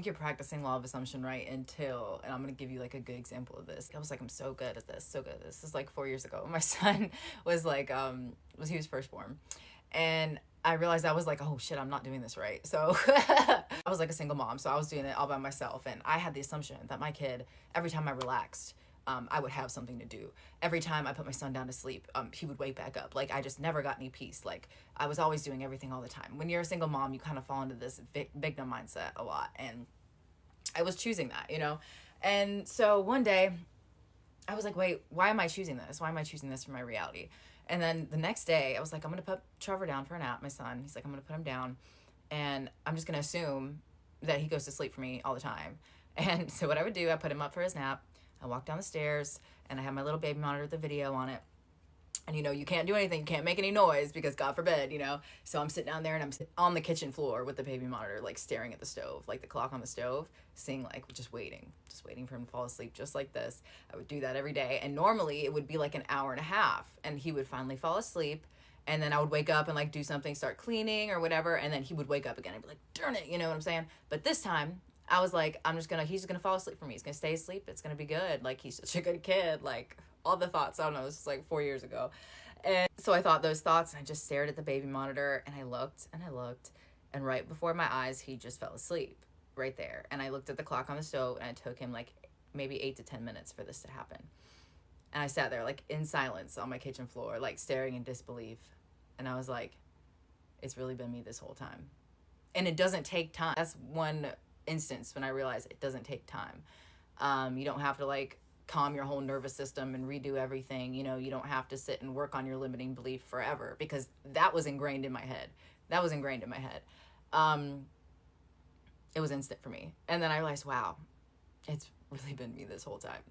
think you're practicing law of assumption right until, and I'm gonna give you like a good example of this. I was like, I'm so good at this, so good at this. This is like 4 years ago. My son was like, he was firstborn, and I realized I was like, oh shit, I'm not doing this right. So I was like a single mom, so I was doing it all by myself, and I had the assumption that my kid, every time I relaxed, I would have something to do. Every time I put my son down to sleep, he would wake back up. Like, I just never got any peace. Like, I was always doing everything all the time. When you're a single mom, you kind of fall into this victim mindset a lot. And I was choosing that, you know? And so one day, I was like, wait, why am I choosing this? Why am I choosing this for my reality? And then the next day, I was like, I'm going to put Trevor down for a nap, my son. He's like, I'm going to put him down. And I'm just going to assume that he goes to sleep for me all the time. And so what I would do, I put him up for his nap. I walk down the stairs, and I have my little baby monitor with the video on it. And, you know, you can't do anything. You can't make any noise because God forbid, you know. So I'm sitting down there, and I'm on the kitchen floor with the baby monitor, like staring at the stove, like the clock on the stove, seeing, like, just waiting for him to fall asleep, just like this. I would do that every day. And normally it would be like an hour and a half, and he would finally fall asleep. And then I would wake up and like do something, start cleaning or whatever. And then he would wake up again. I'd be like, darn it, you know what I'm saying? But this time, I was like, he's gonna fall asleep for me. He's gonna stay asleep. It's gonna be good. Like, he's such a good kid. Like, all the thoughts, I don't know, this was like 4 years ago. And so I thought those thoughts, and I just stared at the baby monitor, and I looked, and right before my eyes, he just fell asleep right there. And I looked at the clock on the stove, and it took him like maybe 8 to 10 minutes for this to happen. And I sat there like in silence on my kitchen floor, like staring in disbelief. And I was like, it's really been me this whole time. And it doesn't take time. That's one instance when I realized it doesn't take time. You don't have to like calm your whole nervous system and redo everything. You know, you don't have to sit and work on your limiting belief forever, because that was ingrained in my head. It was instant for me. And then I realized, wow, it's really been me this whole time.